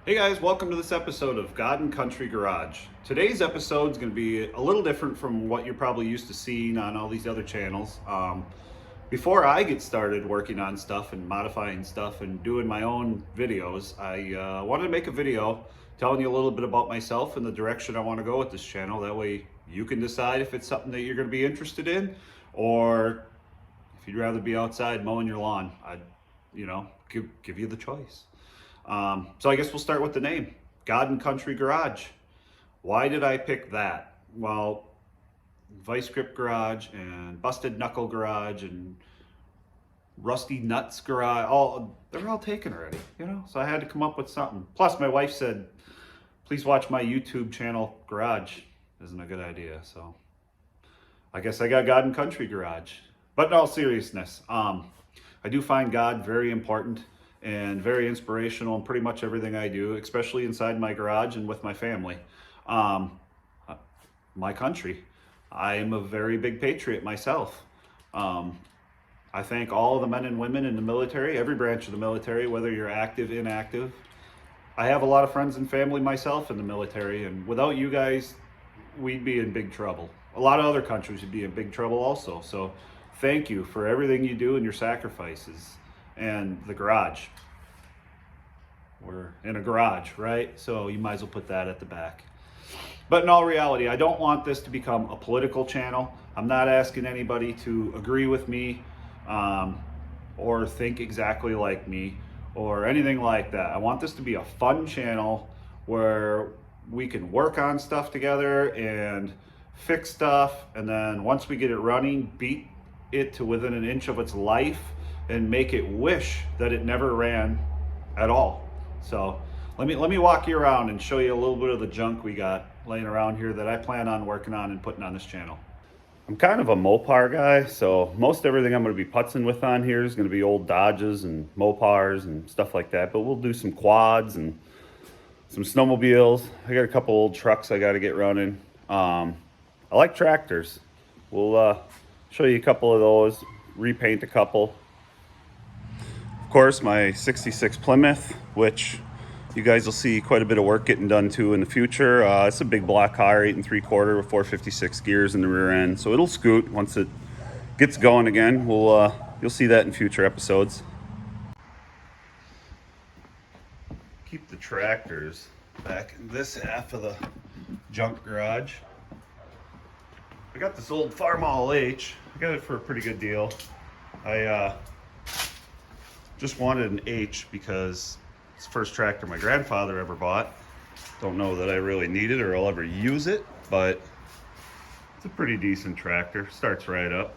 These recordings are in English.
Hey guys, welcome to this episode of God and Country Garage. Today's episode is going to be a little different from what you're probably used to seeing on all these other channels. Before I get started working on stuff and modifying stuff and doing my own videos, I wanted to make a video telling you a little bit about myself and the direction I want to go with this channel. That way you can decide if it's something that you're going to be interested in, or if you'd rather be outside mowing your lawn. I'd, give you the choice. So I guess we'll start with the name, God and Country Garage. Why did I pick that? Well, Vice Grip Garage and Busted Knuckle Garage and Rusty Nuts Garage, they're all taken already, so I had to come up with something. Plus my wife said, please watch my YouTube channel Garage. Isn't a good idea, so I guess I got God and Country Garage. But in all seriousness, I do find God very important and very inspirational in pretty much everything I do, especially inside my garage and with my family. My country. I am a very big patriot myself. I thank all the men and women in the military, every branch of the military, whether you're active, inactive. I have a lot of friends and family myself in the military, and without you guys, we'd be in big trouble. A lot of other countries would be in big trouble also. So thank you for everything you do and your sacrifices. And the garage. We're in a garage, right? So you might as well put that at the back. But in all reality, I don't want this to become a political channel. I'm not asking anybody to agree with me or think exactly like me or anything like that. I want this to be a fun channel where we can work on stuff together and fix stuff, and then once we get it running, beat it to within an inch of its life and make it wish that it never ran at all. So let me walk you around and show you a little bit of the junk we got laying around here that I plan on working on and putting on this channel. I'm kind of a Mopar guy, so most everything I'm going to be putzing with on here is going to be old Dodges and Mopars and stuff like that, but we'll do some quads and some snowmobiles. I got a couple old trucks I got to get running. I like tractors. We'll show you a couple of those, repaint a couple. Of course, my 66 Plymouth, which you guys will see quite a bit of work getting done to in the future. It's a big block car, 8 3/4 with 456 gears in the rear end, so it'll scoot once it gets going again. You'll see that in future episodes. Keep the tractors back in this half of the junk garage. I got this old Farmall H. I got it for a pretty good deal. I just wanted an H because it's the first tractor my grandfather ever bought. Don't know that I really need it or I'll ever use it, but it's a pretty decent tractor. Starts right up.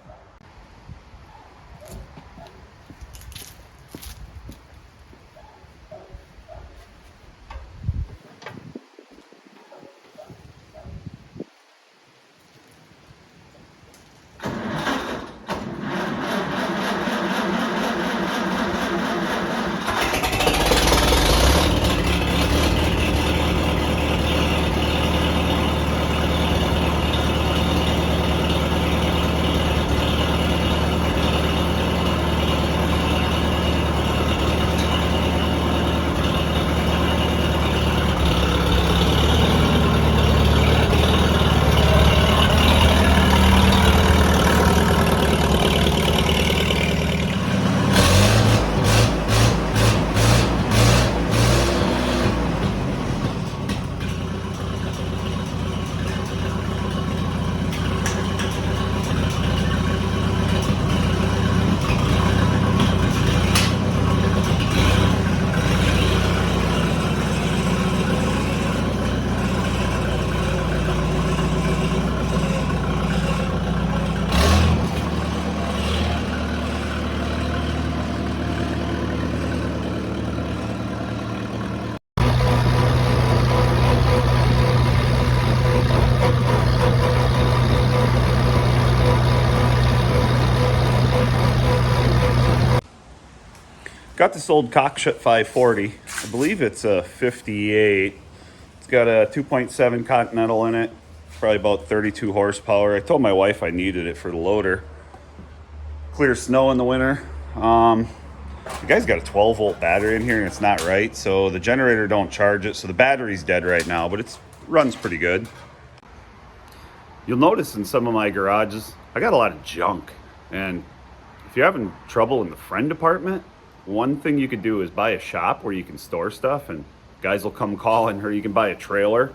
Got this old Cockshut 540. I believe it's a 58. It's got a 2.7 Continental in it, probably about 32 horsepower. I told my wife I needed it for the loader. Clear snow in the winter. the guy's got a 12-volt battery in here and it's not right, so the generator don't charge it, so the battery's dead right now, but it runs pretty good. You'll notice in some of my garages, I got a lot of junk, and if you're having trouble in the friend department, one thing you could do is buy a shop where you can store stuff, and guys will come calling, or you can buy a trailer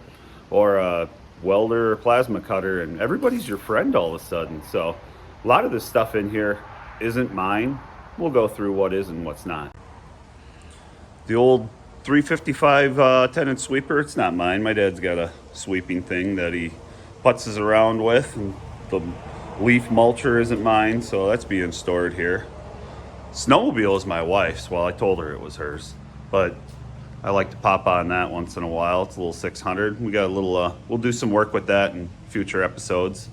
or a welder or plasma cutter, and everybody's your friend all of a sudden. So a lot of this stuff in here isn't mine. We'll go through what is and what's not. The old 355 10-inch sweeper, it's not mine. My dad's got a sweeping thing that he putzes around with, and the leaf mulcher isn't mine, so that's being stored here. Snowmobile is my wife's. Well, I told her it was hers, but I like to pop on that once in a while. It's a little 600. We got a little, we'll do some work with that in future episodes.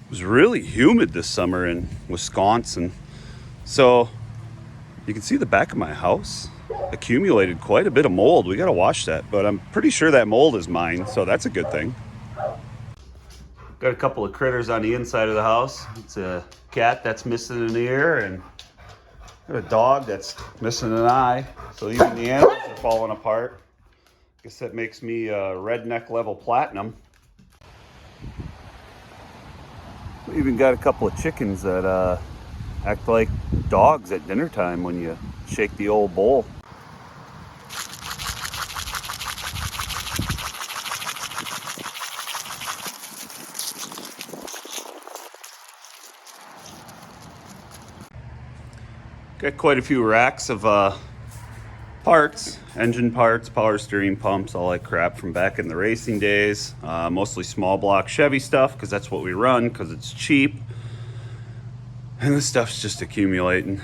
It was really humid this summer in Wisconsin, so you can see the back of my house accumulated quite a bit of mold. We got to wash that, but I'm pretty sure that mold is mine, so that's a good thing. Got a couple of critters on the inside of the house. It's a cat that's missing an ear, and got a dog that's missing an eye. So even the animals are falling apart. Guess that makes me redneck level platinum. We even got a couple of chickens that act like dogs at dinner time when you shake the old bowl. Got quite a few racks of parts, engine parts, power steering pumps, all that crap from back in the racing days. Mostly small block Chevy stuff because that's what we run because it's cheap. And this stuff's just accumulating.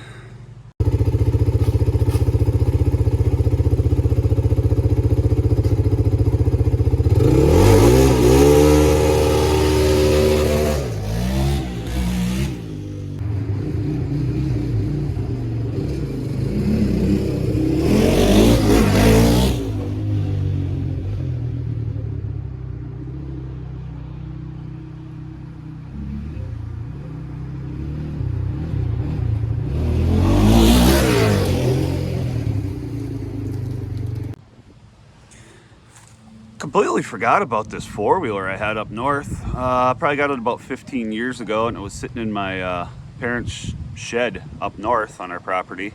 Completely forgot about this four-wheeler I had up north. Probably got it about 15 years ago, and it was sitting in my parents' shed up north on our property,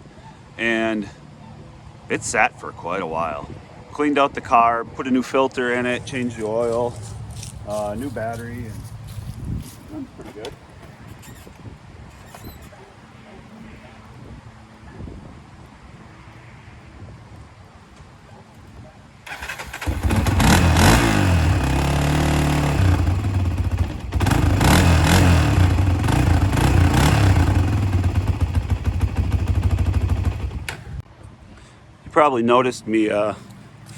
and it sat for quite a while. Cleaned out the car, put a new filter in it, changed the oil, new battery, and runs pretty good. Probably noticed me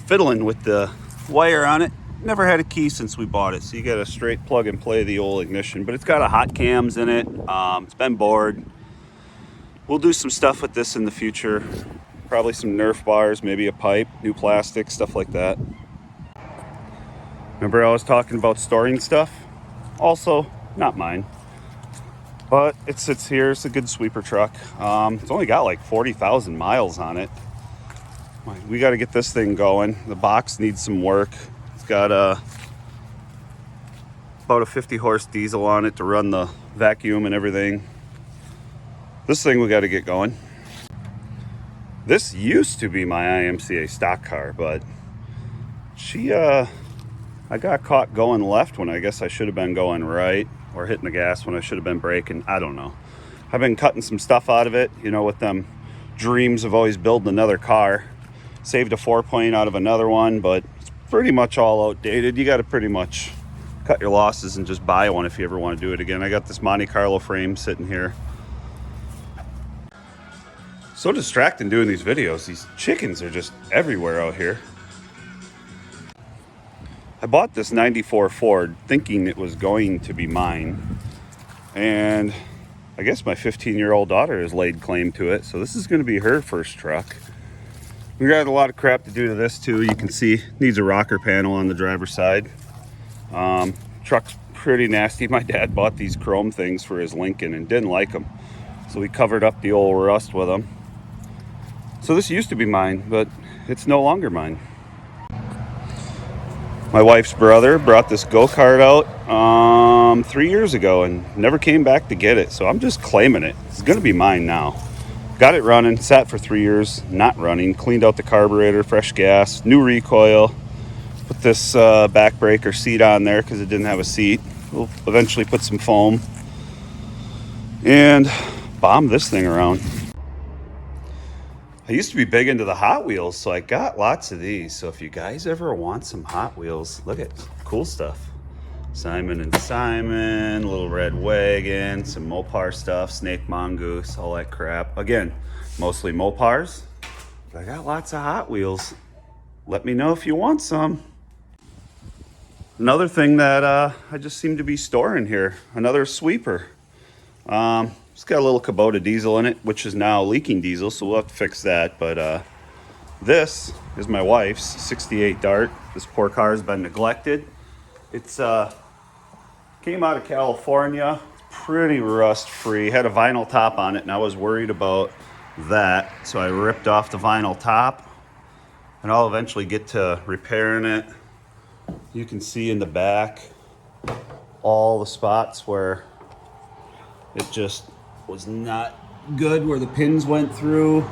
fiddling with the wire on it. Never had a key since we bought it, so you got a straight plug and play the old ignition, but it's got a hot cams in it. It's been bored. We'll do some stuff with this in the future, probably some Nerf bars, maybe a pipe, new plastic, stuff like that. Remember I was talking about storing stuff? Also not mine, but it sits here. It's a good sweeper truck. It's only got like 40,000 miles on it. We got to get this thing going. The box needs some work. It's got about a 50 horse diesel on it to run the vacuum and everything. This thing we got to get going. This used to be my IMCA stock car, but I got caught going left when I guess I should have been going right, or hitting the gas when I should have been braking. I don't know. I've been cutting some stuff out of it, you know, with them dreams of always building another car. Saved a 4-point out of another one, but it's pretty much all outdated. You got to pretty much cut your losses and just buy one if you ever want to do it again. I got this Monte Carlo frame sitting here. So distracting doing these videos. These chickens are just everywhere out here. I bought this 94 Ford thinking it was going to be mine. And I guess my 15-year-old daughter has laid claim to it. So this is going to be her first truck. We got a lot of crap to do to this too. You can see needs a rocker panel on the driver's side. Truck's pretty nasty. My dad bought these chrome things for his Lincoln and didn't like them. So we covered up the old rust with them. So this used to be mine, but it's no longer mine. My wife's brother brought this go-kart out 3 years ago and never came back to get it. So I'm just claiming it. It's going to be mine now. Got it running, sat for 3 years, not running. Cleaned out the carburetor, fresh gas, new recoil. Put this back breaker seat on there because it didn't have a seat. We'll eventually put some foam. And bomb this thing around. I used to be big into the Hot Wheels, so I got lots of these. So if you guys ever want some Hot Wheels, look at cool stuff. Simon and Simon, Little Red Wagon, some Mopar stuff, Snake Mongoose, all that crap. Again, mostly Mopars, but I got lots of Hot Wheels. Let me know if you want some. Another thing that I just seem to be storing here, another sweeper. It's got a little Kubota diesel in it, which is now leaking diesel, so we'll have to fix that. But this is my wife's 68 Dart. This poor car has been neglected. It's came out of California. It's pretty rust free. Had a vinyl top on it, and I was worried about that, so I ripped off the vinyl top, and I'll eventually get to repairing it. You can see in the back all the spots where it just was not good, where the pins went through.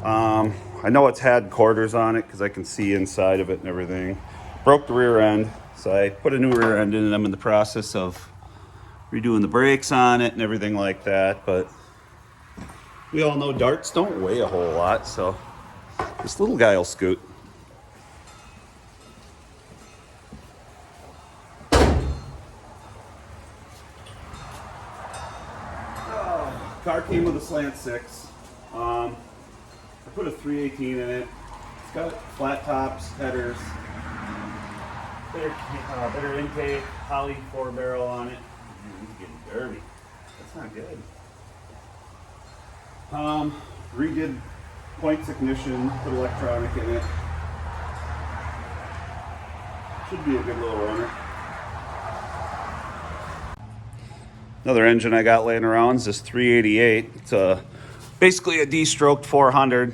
I know it's had quarters on it because I can see inside of it and everything. Broke the rear end, so I put a new rear end in, and I'm in the process of redoing the brakes on it and everything like that. But we all know Darts don't weigh a whole lot, so this little guy will scoot. Car came with a slant 6. I put a 318 in it. It's got flat tops, headers, better intake, Holley 4-barrel on it. It's getting dirty. That's not good. Redid points ignition, put electronic in it. Should be a good little runner. Another engine I got laying around is this 388. It's basically a D-stroked 400.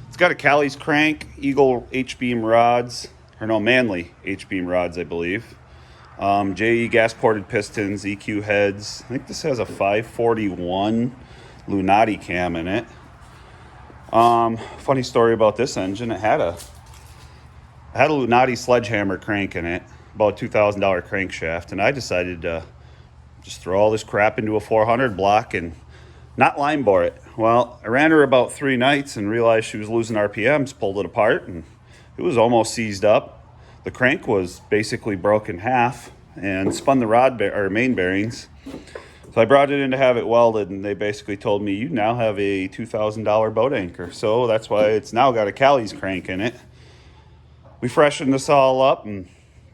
It's got a Callie's crank, Eagle H-beam rods, or no, Manley H-beam rods, I believe. JE gas-ported pistons, EQ heads. I think this has a 541 Lunati cam in it. Funny story about this engine, it had a Lunati sledgehammer crank in it, about a $2,000 crankshaft, and I decided to just throw all this crap into a 400 block and not line bore it. Well, I ran her about 3 nights and realized she was losing RPMs, pulled it apart, and it was almost seized up. The crank was basically broken in half and spun the main bearings. So I brought it in to have it welded, and they basically told me, you now have a $2,000 boat anchor. So that's why it's now got a Callie's crank in it. We freshened this all up and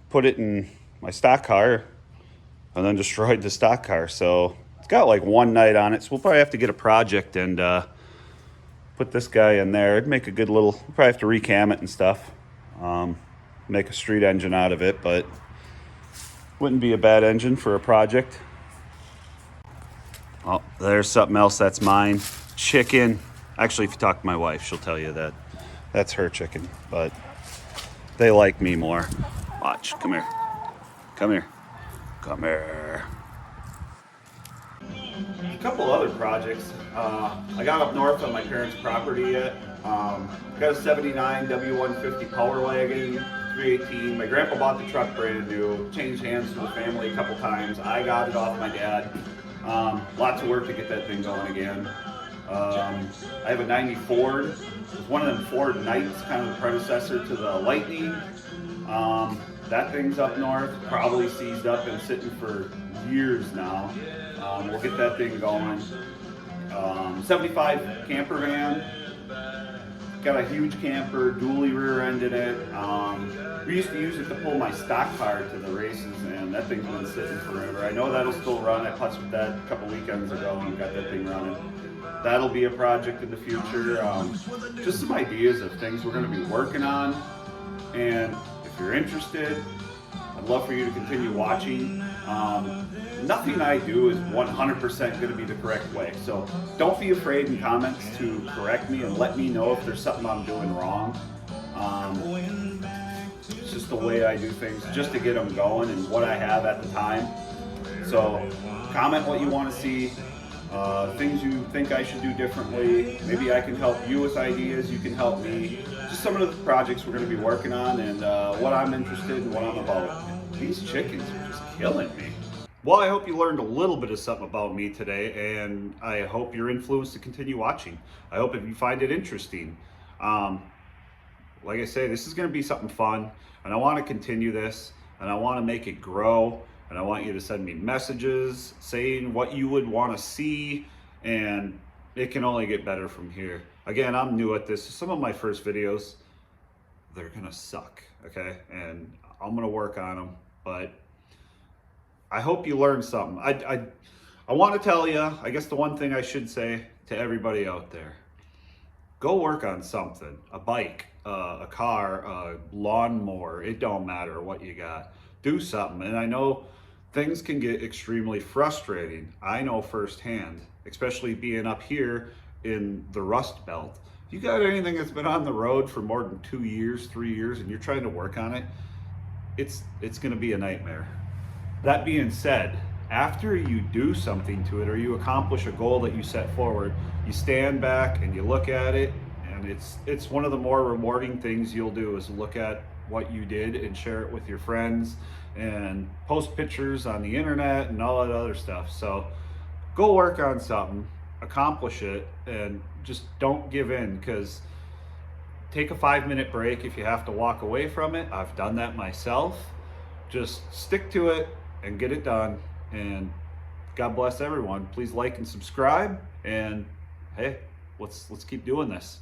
put it in my stock car, and then destroyed the stock car. So it's got like 1 night on it. So we'll probably have to get a project and put this guy in there. It'd make a good little, we'll probably have to recam it and stuff. Make a street engine out of it, but wouldn't be a bad engine for a project. Oh, there's something else that's mine. Chicken. Actually, if you talk to my wife, she'll tell you that that's her chicken, but they like me more. Watch, come here. Come here. Come here. A couple other projects. I got up north on my parents' property yet. Got a 79 W150 Power Wagon, 318. My grandpa bought the truck brand new, changed hands to the family a couple times. I got it off my dad. Lots of work to get that thing going again. I have a 90 Ford. It's one of them Ford Knights, kind of the predecessor to the Lightning. That thing's up north, probably seized up and sitting for years now. We'll get that thing going. 75 camper van. Got a huge camper, dually rear-ended it. We used to use it to pull my stock car to the races, and that thing's been sitting forever. I know that'll still run. I putzed with that a couple weekends ago and got that thing running. That'll be a project in the future. Just some ideas of things we're going to be working on. And if you're interested, I'd love for you to continue watching. Nothing I do is 100% going to be the correct way. So don't be afraid in comments to correct me and let me know if there's something I'm doing wrong. It's just the way I do things, just to get them going and what I have at the time. So comment what you want to see, things you think I should do differently. Maybe I can help you with ideas, you can help me. Just some of the projects we're going to be working on and what I'm interested in, what I'm about. These chickens are just killing me. Well, I hope you learned a little bit of something about me today, and I hope you're influenced to continue watching. I hope if you find it interesting. Like I say, this is going to be something fun, and I want to continue this, and I want to make it grow, and I want you to send me messages saying what you would want to see, and it can only get better from here. Again, I'm new at this. Some of my first videos, they're going to suck, okay? And I'm going to work on them, but I hope you learned something. I want to tell you, I guess the one thing I should say to everybody out there, go work on something, a bike, a car, a lawnmower, it don't matter what you got. Do something. And I know things can get extremely frustrating. I know firsthand, especially being up here in the Rust Belt. If you got anything that's been on the road for more than 2 years, 3 years, and you're trying to work on it, it's going to be a nightmare. That being said, after you do something to it or you accomplish a goal that you set forward, you stand back and you look at it, and it's one of the more rewarding things you'll do is look at what you did and share it with your friends and post pictures on the internet and all that other stuff. So go work on something, accomplish it, and just don't give in, because take a 5-minute break if you have to walk away from it. I've done that myself. Just stick to it and get it done, and God bless everyone. Please like and subscribe, and hey, let's keep doing this.